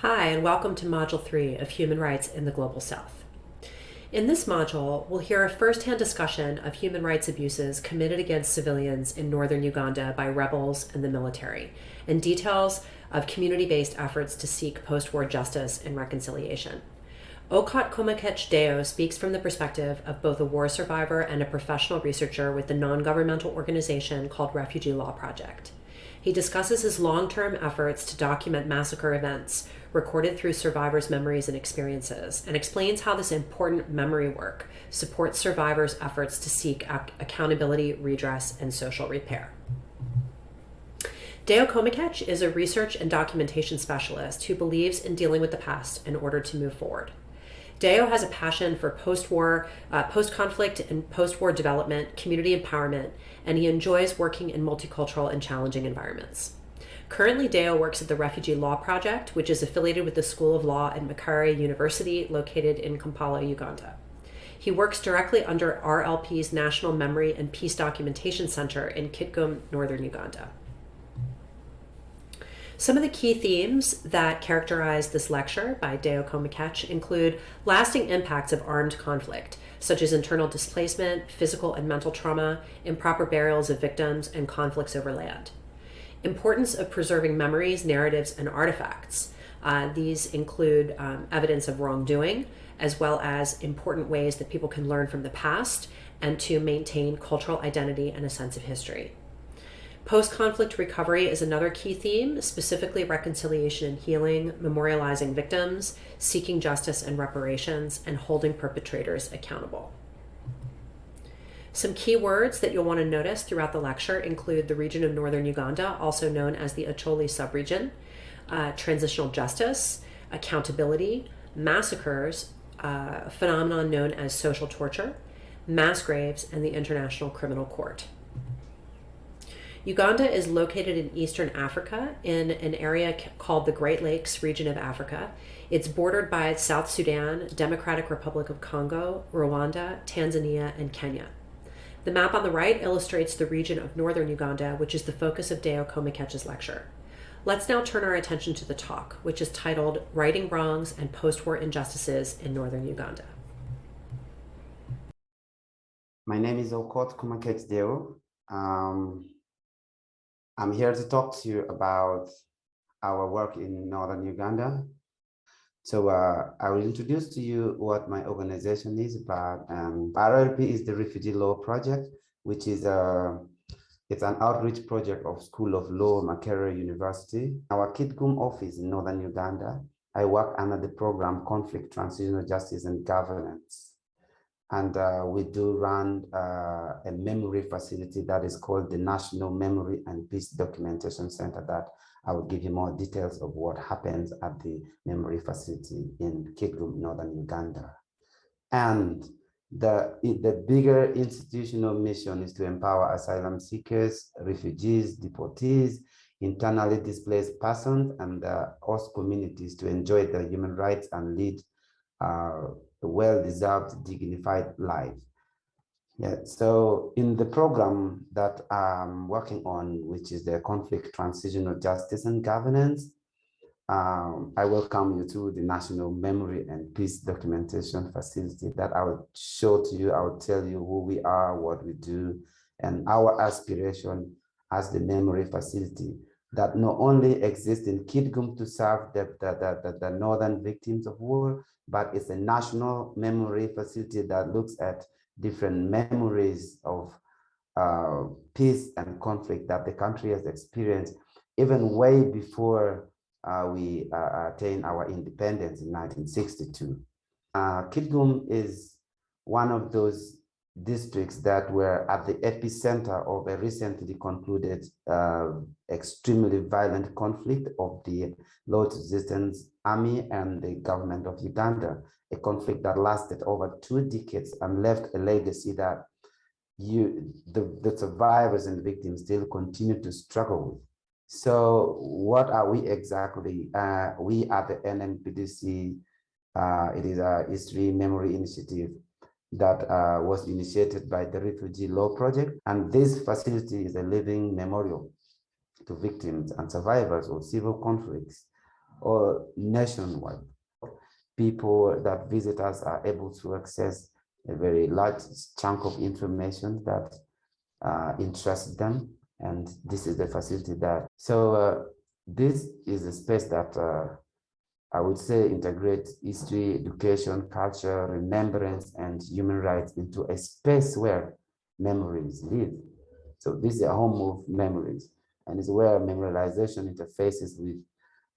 Hi, and welcome to Module 3 of Human Rights in the Global South. In this module, we'll hear a first-hand discussion of human rights abuses committed against civilians in northern Uganda by rebels and the military, and details of community-based efforts to seek post-war justice and reconciliation. Okot Komakech Deo speaks from the perspective of both a war survivor and a professional researcher with the non-governmental organization called Refuge Law Project. He discusses his long-term efforts to document massacre events recorded through survivors' memories and experiences, and explains how this important memory work supports survivors' efforts to seek accountability, redress, and social repair. Deo Komakech is a research and documentation specialist who believes in dealing with the past in order to move forward. Deo has a passion for post-conflict and post-war development, community empowerment, and he enjoys working in multicultural and challenging environments. Currently, Deo works at the Refuge Law Project, which is affiliated with the School of Law at Makerere University, located in Kampala, Uganda. He works directly under RLP's National Memory and Peace Documentation Center in Kitgum, northern Uganda. Some of the key themes that characterize this lecture by Deo Komakech include lasting impacts of armed conflict, such as internal displacement, physical and mental trauma, improper burials of victims, and conflicts over land. Importance of preserving memories, narratives, and artifacts. These include evidence of wrongdoing, as well as important ways that people can learn from the past and to maintain cultural identity and a sense of history. Post-conflict recovery is another key theme, specifically reconciliation and healing, memorializing victims, seeking justice and reparations, and holding perpetrators accountable. Some key words that you'll want to notice throughout the lecture include the region of northern Uganda, also known as the Acholi subregion, transitional justice, accountability, massacres, a phenomenon known as social torture, mass graves, and the International Criminal Court. Uganda is located in Eastern Africa in an area called the Great Lakes region of Africa. It's bordered by South Sudan, Democratic Republic of Congo, Rwanda, Tanzania, and Kenya. The map on the right illustrates the region of northern Uganda, which is the focus of Deo Komakech's lecture. Let's now turn our attention to the talk, which is titled Righting Wrongs and Post-War Injustices in Northern Uganda. My name is Okot Komakech Deo. I'm here to talk to you about our work in northern Uganda. So I will introduce to you what my organization is about. RLP is the Refugee Law Project, which is it's an outreach project of School of Law, Makerere University. Our Kitgum office in northern Uganda, I work under the program Conflict, Transitional Justice and Governance. And we do run a memory facility that is called the National Memory and Peace Documentation Center, that I will give you more details of what happens at the memory facility in Kitgum, northern Uganda. And the bigger institutional mission is to empower asylum seekers, refugees, deportees, internally displaced persons, and host communities to enjoy their human rights and lead a well-deserved, dignified life. Yeah, so in the program that I'm working on, which is the Conflict, Transitional Justice and Governance, I welcome you to the National Memory and Peace Documentation Facility that I will show to you. I will tell you who we are, what we do, and our aspiration as the memory facility that not only exists in Kitgum to serve the northern victims of war, but it's a national memory facility that looks at different memories of peace and conflict that the country has experienced, even way before we attained our independence in 1962. Kitgum is one of those districts that were at the epicenter of a recently concluded extremely violent conflict of the Lord's Resistance Army and the government of Uganda, a conflict that lasted over 2 decades and left a legacy that the survivors and victims still continue to struggle with. So what are we exactly? We are the NMPDC. It is a history memory initiative that was initiated by the Refugee Law Project. And this facility is a living memorial to victims and survivors of civil conflicts or nationwide. People that visit us are able to access a very large chunk of information that interests them. And this is the facility that, so this is a space that I would say integrates history, education, culture, remembrance, and human rights into a space where memories live. So this is a home of memories, and it's where memorialization interfaces with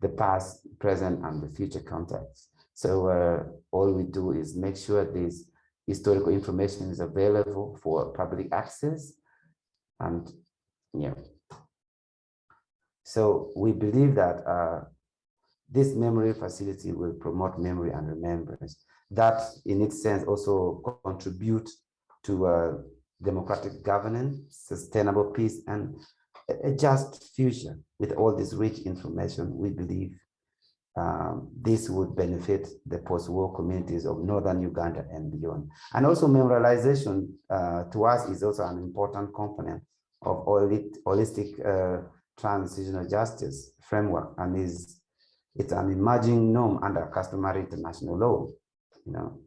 the past, present, and the future context. So all we do is make sure this historical information is available for public access. And yeah, so we believe that this memory facility will promote memory and remembrance. That in its sense also contribute to democratic governance, sustainable peace, and a just future. With all this rich information, we believe this would benefit the post-war communities of northern Uganda and beyond. And also memorialization to us is also an important component of holistic transitional justice framework, and it's an emerging norm under customary international law, you know.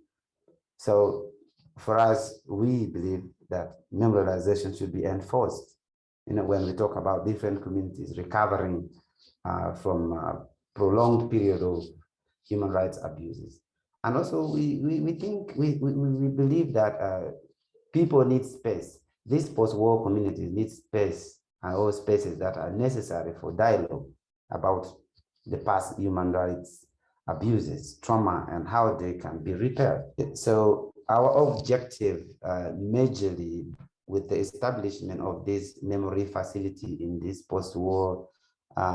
So for us, we believe that memorialization should be enforced, you know, when we talk about different communities recovering from prolonged period of human rights abuses. And also we believe that people need space. These post-war communities need space, and all spaces that are necessary for dialogue about the past human rights abuses, trauma, and how they can be repaired. So our objective majorly with the establishment of this memory facility in this post-war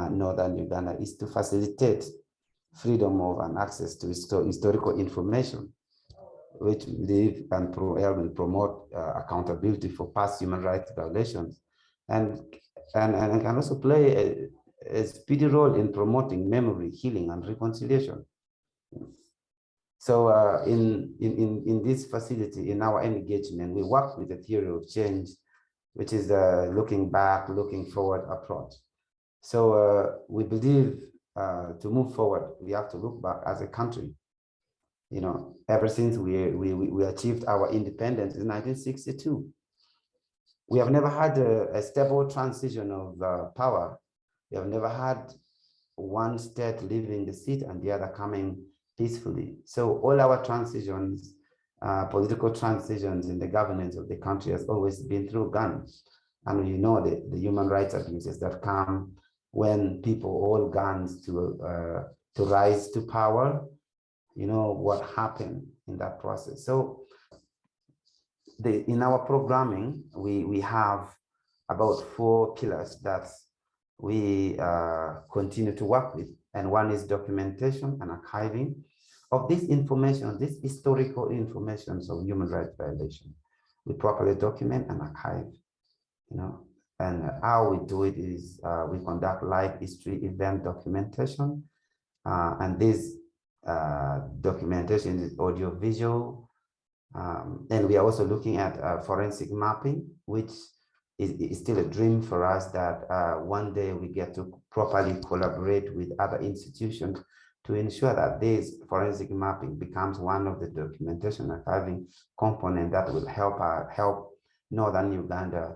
northern Uganda is to facilitate freedom of and access to historical information, which we believe can promote accountability for past human rights violations, and can also play a speedy role in promoting memory, healing, and reconciliation. So in this facility, in our engagement, we work with the theory of change, which is looking back, looking forward approach. So we believe to move forward, we have to look back as a country. You know, ever since we achieved our independence in 1962, we have never had a stable transition of power. We have never had one state leaving the seat and the other coming peacefully. So all our transitions, political transitions in the governance of the country has always been through guns. And you know the human rights abuses that come when people hold guns to rise to power. You know what happened in that process. So in our programming, we have about 4 pillars that we continue to work with. And one is documentation and archiving of this information, this historical information of human rights violation. We properly document and archive, you know. And how we do it is we conduct live history event documentation. And this documentation is audio visual. And we are also looking at forensic mapping, which is still a dream for us, that one day we get to properly collaborate with other institutions to ensure that this forensic mapping becomes one of the documentation archiving component that will help northern Uganda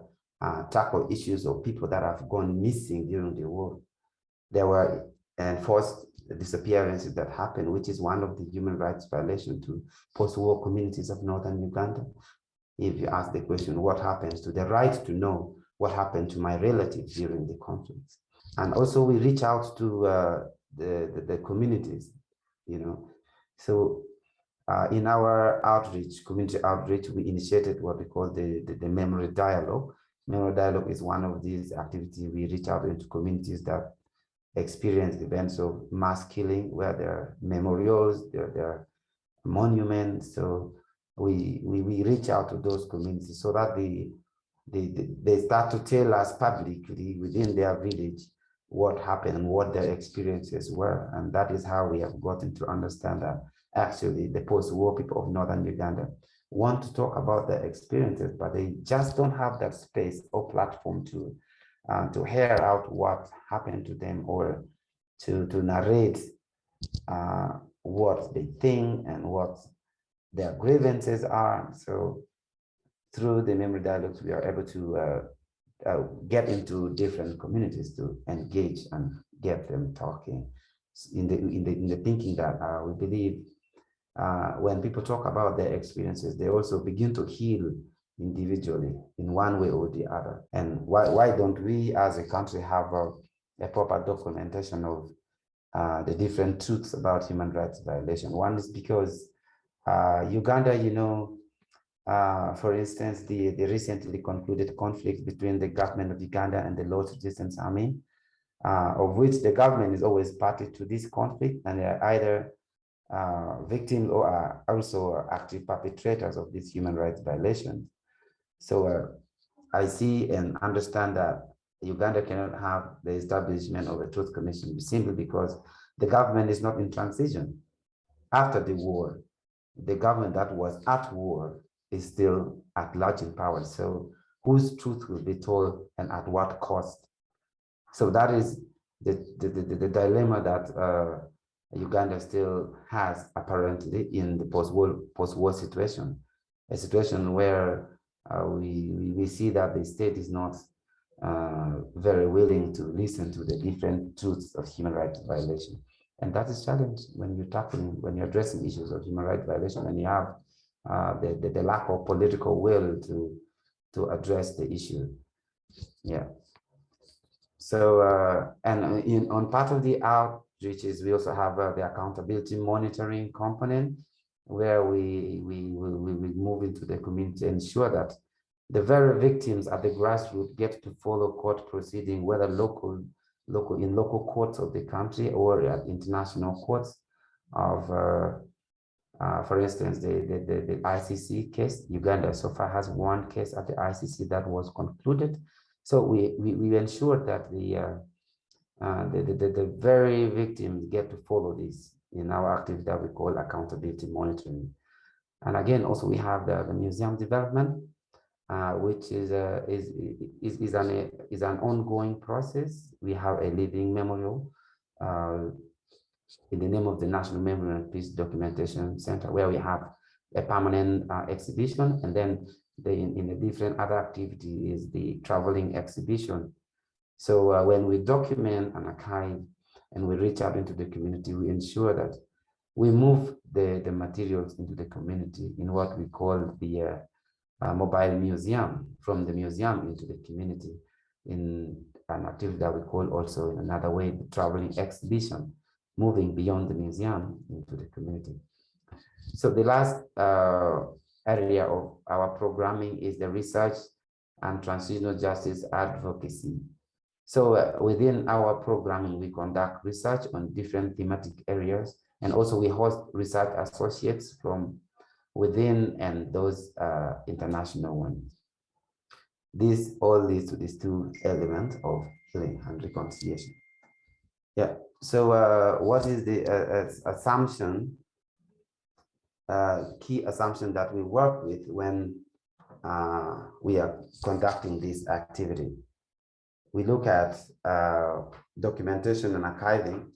tackle issues of people that have gone missing during the war. There were enforced disappearances that happened, which is one of the human rights violations to post-war communities of northern Uganda. If you ask the question, what happens to the right to know what happened to my relatives during the conflict? And also we reach out to the communities, you know. So in our outreach, community outreach, we initiated what we call the memory dialogue. Memory dialogue is one of these activities. We reach out into communities that experience events of mass killing, where there are memorials, there are monuments. So we reach out to those communities so that they start to tell us publicly within their village what happened and what their experiences were. And that is how we have gotten to understand that actually the post-war people of northern Uganda want to talk about their experiences, but they just don't have that space or platform to hear out what happened to them, or to narrate what they think and what their grievances are. So through the memory dialogues, we are able to get into different communities to engage and get them talking in the thinking that we believe when people talk about their experiences, they also begin to heal individually in one way or the other. And why don't we as a country have a proper documentation of the different truths about human rights violation? One is because Uganda, you know, for instance, the recently concluded conflict between the government of Uganda and the Lord's Resistance Army, of which the government is always party to this conflict, and they are either victims or are also active perpetrators of these human rights violations. So I see and understand that Uganda cannot have the establishment of a truth commission simply because the government is not in transition. After the war, the government that was at war is still at large in power. So whose truth will be told and at what cost? So that is the dilemma that Uganda still has apparently in the post-war situation, a situation where we see that the state is not very willing to listen to the different truths of human rights violation. And that is challenge when you're addressing issues of human rights violation, and you have the lack of political will to address the issue. Yeah. So and on part of the outreaches, we also have the accountability monitoring component, where we move into the community and ensure that the very victims at the grassroots get to follow court proceeding, whether in local courts of the country or at international courts of, for instance, the ICC case. Uganda so far has one case at the ICC that was concluded. So we ensure that the very victims get to follow this in our activity that we call accountability monitoring. And again, also we have the museum development, which is an ongoing process. We have a living memorial in the name of the National Memory and Peace Documentation Center, where we have a permanent exhibition, and then in the different other activity is the traveling exhibition. So when we document and archive and we reach out into the community, we ensure that we move the materials into the community in what we call the mobile museum, from the museum into the community, in an activity that we call also in another way, the traveling exhibition, moving beyond the museum into the community. So the last area of our programming is the research and transitional justice advocacy. So within our programming, we conduct research on different thematic areas, and also we host research associates from within and those international ones. This all leads to these two elements of healing and reconciliation. Yeah, so what is the assumption, key assumption that we work with when we are conducting this activity? We look at documentation and archiving,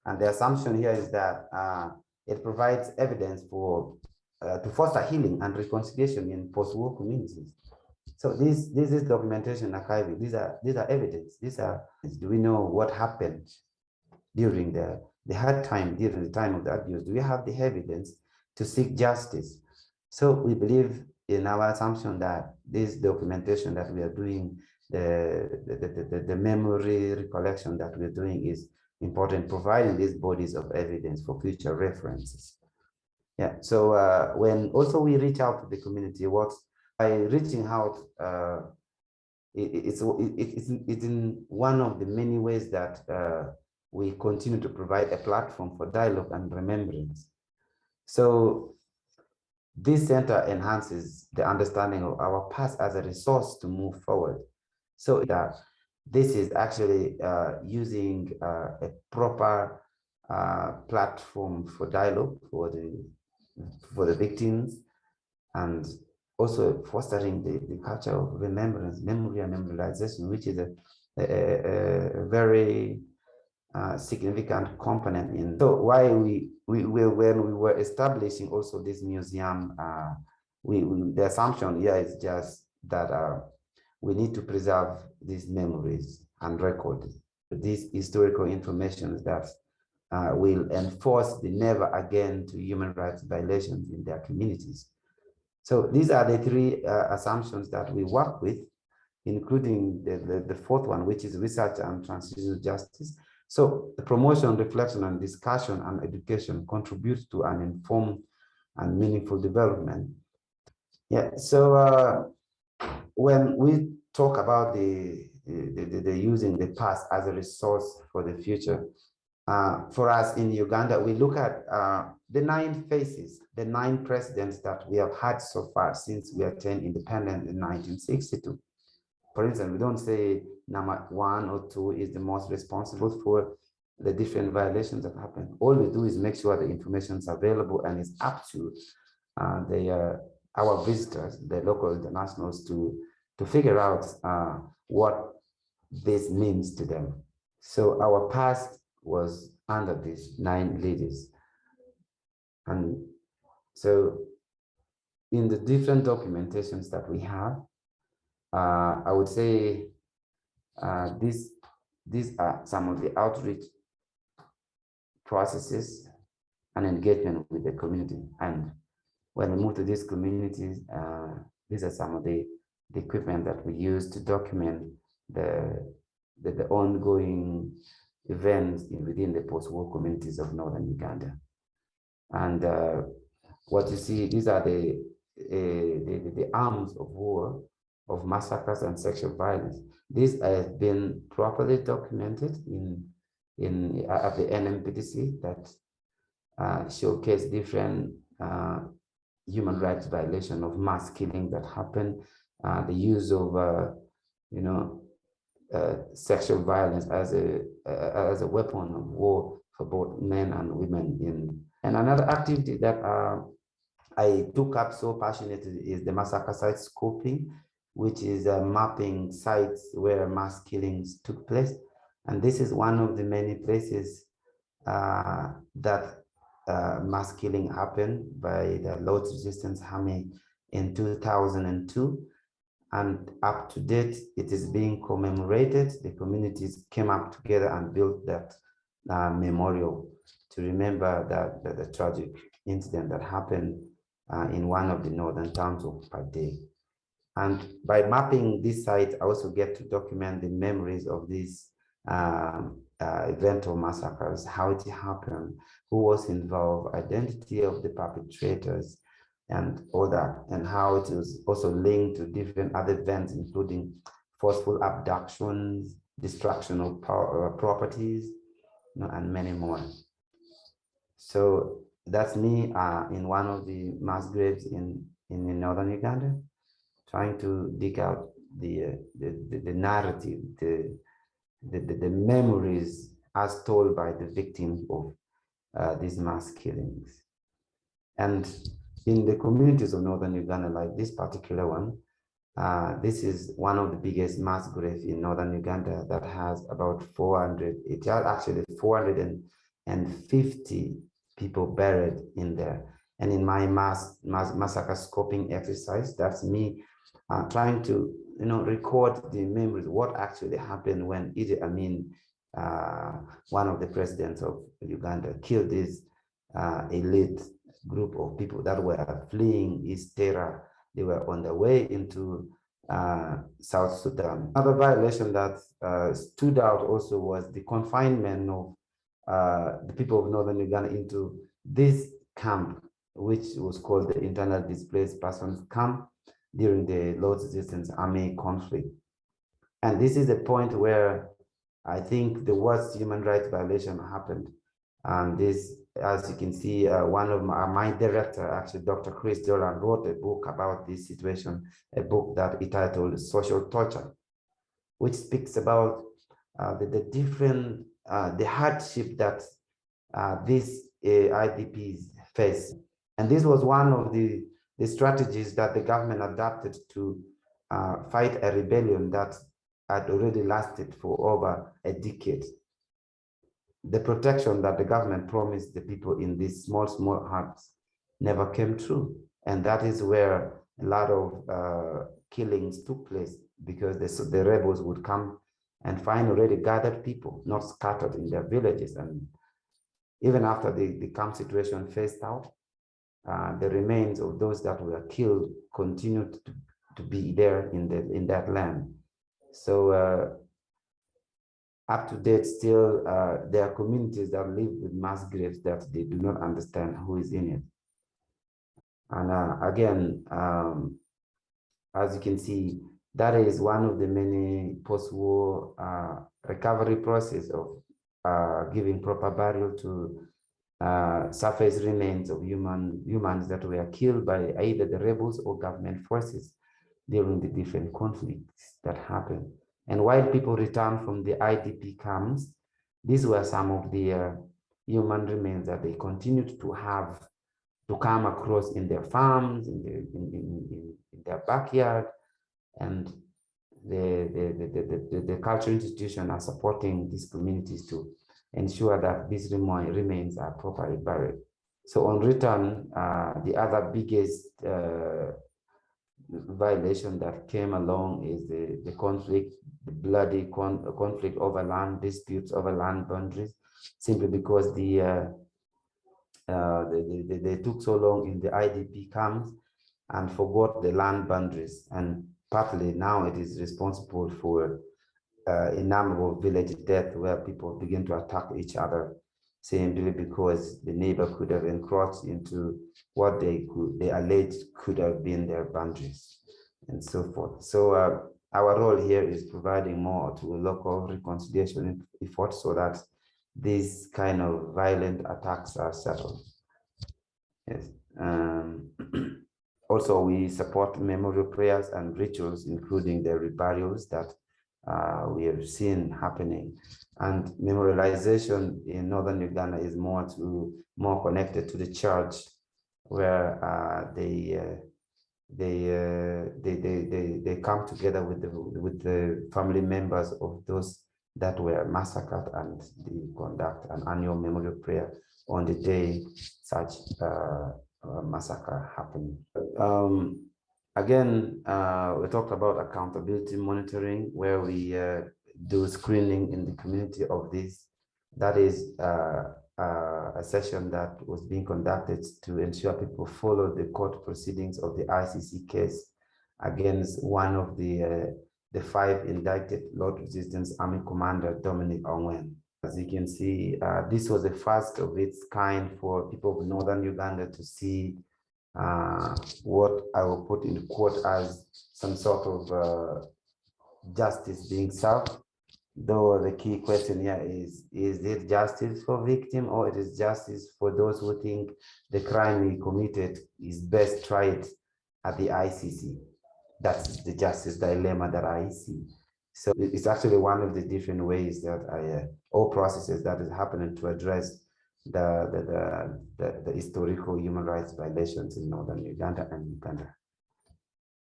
and the assumption here is that it provides evidence for to foster healing and reconciliation in post-war communities. So this is documentation and archiving. These are evidence. Do we know what happened during the hard time, during the time of the abuse? Do we have the evidence to seek justice? So we believe in our assumption that this documentation that we are doing, the memory recollection that we're doing is important, providing these bodies of evidence for future references. Yeah, so when also we reach out to the community, by reaching out, it's in one of the many ways that we continue to provide a platform for dialogue and remembrance. So this center enhances the understanding of our past as a resource to move forward. So that this is actually using a proper platform for dialogue for the victims, and also fostering the culture of remembrance, memory and memorialization, which is a very significant component in. So why when we were establishing also this museum, the assumption here is just that we need to preserve these memories and records, these historical information that will enforce the never again to human rights violations in their communities. So these are the three assumptions that we work with, including the fourth one, which is research and transitional justice. So the promotion, reflection, and discussion and education contributes to an informed and meaningful development. Yeah, so when we talk about the using the past as a resource for the future, for us in Uganda, we look at the 9 phases, the 9 presidents that we have had so far since we attained independence in 1962. For instance, we don't say number 1 or 2 is the most responsible for the different violations that happen. All we do is make sure the information is available and is up to our visitors, the local internationals, to figure out what this means to them. So our past was under these 9 leaders. And so in the different documentations that we have, I would say these are some of the outreach processes and engagement with the community. And when we move to these communities, these are some of the equipment that we use to document the ongoing events within the post-war communities of northern Uganda. And what you see, these are the arms of war, of massacres and sexual violence. These have been properly documented at the NMPDC that showcase different human rights violation of mass killing that happen, the use of sexual violence as a weapon of war for both men and women. And another activity that I took up so passionately is the massacre site scoping, which is mapping sites where mass killings took place. And this is one of the many places that mass killing happened by the Lord's Resistance Army in 2002. And up to date, it is being commemorated. The communities came up together and built that memorial to remember that the tragic incident that happened in one of the northern towns of Pade. And by mapping this site, I also get to document the memories of these event or massacres, how it happened, who was involved, identity of the perpetrators, and all that, and how it is also linked to different other events, including forceful abductions, destruction of properties, and many more. So that's me in one of the mass graves in northern Uganda, trying to dig out the narrative, the memories as told by the victims of these mass killings. And in the communities of northern Uganda, like this particular one, this is one of the biggest mass graves in northern Uganda that has about 400, it has actually 450 people buried in there. And in my massacre scoping exercise, that's me trying to record the memories, what actually happened when Idi Amin, one of the presidents of Uganda, killed this elite group of people that were fleeing East Terra. They were on their way into South Sudan. Another violation that stood out also was the confinement of the people of northern Uganda into this camp, which was called the Internal Displaced Persons Camp during the Lord's Resistance Army conflict. And this is a point where I think the worst human rights violation happened. And this, as you can see, one of my director, actually Dr. Chris Dolan, wrote a book about this situation, a book that he titled Social Torture, which speaks about the different, the hardship that these IDPs face. And this was one of the strategies that the government adopted to fight a rebellion that had already lasted for over a decade. the protection that the government promised the people in these small huts never came true. And that is where a lot of killings took place, because the rebels would come and find already gathered people, not scattered in their villages. And even after the camp situation phased out, the remains of those that were killed continued to be there in that land. So up to date, still, there are communities that live with mass graves that they do not understand who is in it. And again, as you can see, that is one of the many post-war recovery process of giving proper burial to surface remains of humans that were killed by either the rebels or government forces during the different conflicts that happened. And while people returned from the IDP camps, these were some of the human remains that they continued to have to come across in their farms, in their backyard, and the cultural institutions are supporting these communities to ensure that these remains are properly buried. So on return, the other biggest violation that came along is the conflict, the bloody conflict over land disputes over land boundaries, simply because they took so long in the IDP camps and forgot the land boundaries. And partly now it is responsible for a number of village deaths where people begin to attack each other simply because the neighbor could have encroached into what they alleged could have been their boundaries and so forth. So our role here is providing more to local reconciliation efforts so that these kind of violent attacks are settled. Yes. Also, we support memorial prayers and rituals, including the reburials that we have seen happening. And memorialization in northern Uganda is more connected to the church, where they come together with the family members of those that were massacred, and they conduct an annual memorial prayer on the day such massacre happened. Again, we talked about accountability monitoring, where we do screening in the community of this. That is a session that was being conducted to ensure people follow the court proceedings of the ICC case against one of the 5 indicted Lord Resistance Army Commander, Dominic Ongwen. As you can see, this was the first of its kind for people of northern Uganda to see what I will put in quote as some sort of justice being served. Though the key question here is it justice for victim, or it is justice for those who think the crime he committed is best tried at the ICC? That's the justice dilemma that I see. So it's actually one of the different ways that or processes that is happening to address the historical human rights violations in northern Uganda and Uganda.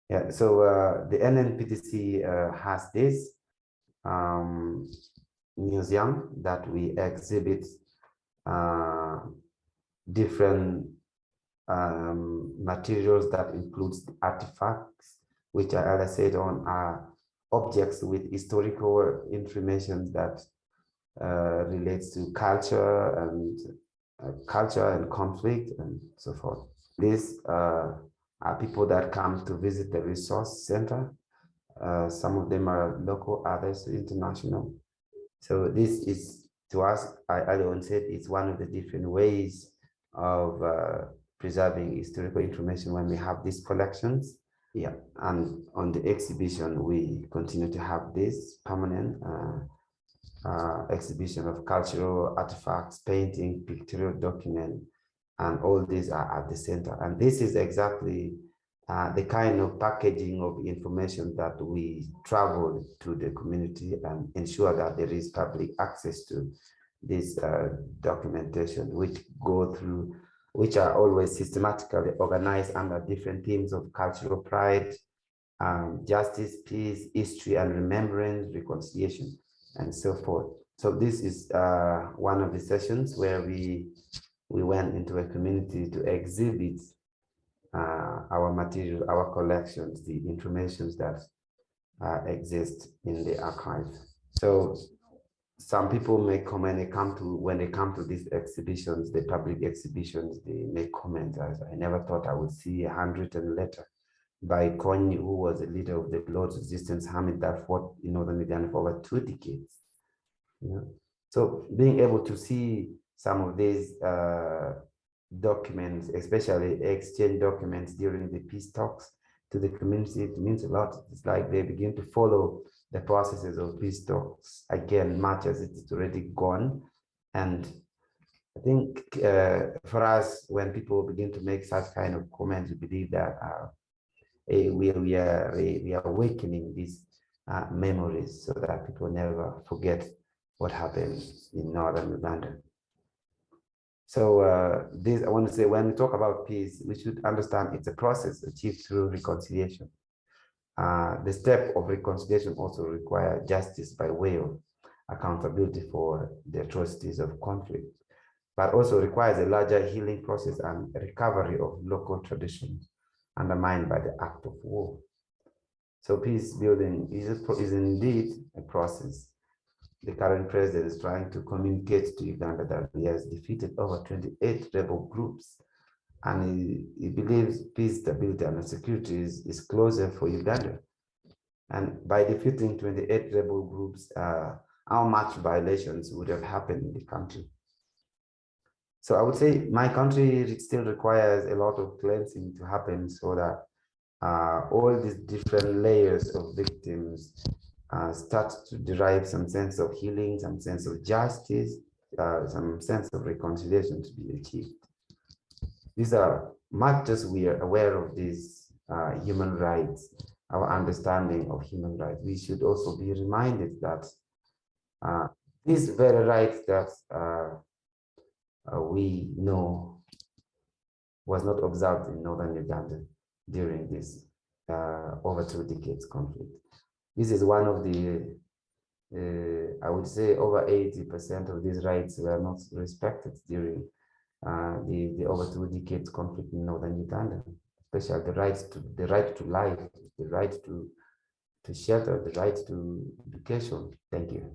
Yeah, so the NMPDC has this museum that we exhibit different materials that includes artifacts, which I, as I said, are objects with historical information that relates to culture and conflict and so forth. These are people that come to visit the resource center. Some of them are local, others international. So this is, to us, I earlier said, it's one of the different ways of preserving historical information when we have these collections. Yeah, and on the exhibition, we continue to have this permanent exhibition of cultural artifacts, painting, pictorial document, and all these are at the center. And this is exactly the kind of packaging of information that we travel to the community and ensure that there is public access to this documentation, which are always systematically organized under different themes of cultural pride, justice, peace, history and remembrance, reconciliation, and so forth. So this is one of the sessions where we went into a community to exhibit our material, our collections, the informations that exist in the archive. So some people may come when they come to these exhibitions, the public exhibitions, they make comments as, I never thought I would see a handwritten letter by Konyi, who was a leader of the Lord's Resistance Army that fought in Northern Uganda for over 2 decades. You know? So being able to see some of these documents, especially exchange documents during the peace talks to the community, it means a lot. It's like they begin to follow the processes of peace talks again, much as it's already gone. And I think for us, when people begin to make such kind of comments, we believe that we are awakening these memories so that people never forget what happened in Northern Uganda. So this, I want to say, when we talk about peace, we should understand it's a process achieved through reconciliation. The step of reconciliation also requires justice by way of accountability for the atrocities of conflict, but also requires a larger healing process and recovery of local traditions undermined by the act of war. So peace building is indeed a process. The current president is trying to communicate to Uganda that he has defeated over 28 rebel groups, and he believes peace, stability, and security is closer for Uganda. And by defeating 28 rebel groups, how much violations would have happened in the country? So I would say my country still requires a lot of cleansing to happen so that all these different layers of victims start to derive some sense of healing, some sense of justice, some sense of reconciliation to be achieved. These are much as we are aware of these human rights, our understanding of human rights, we should also be reminded that these very rights that we know was not observed in Northern Uganda during this over 2 decades conflict. This is one of the, I would say over 80% of these rights were not respected during the over 2 decades conflict in Northern Uganda, especially the right to life, the right to shelter, the right to education. Thank you.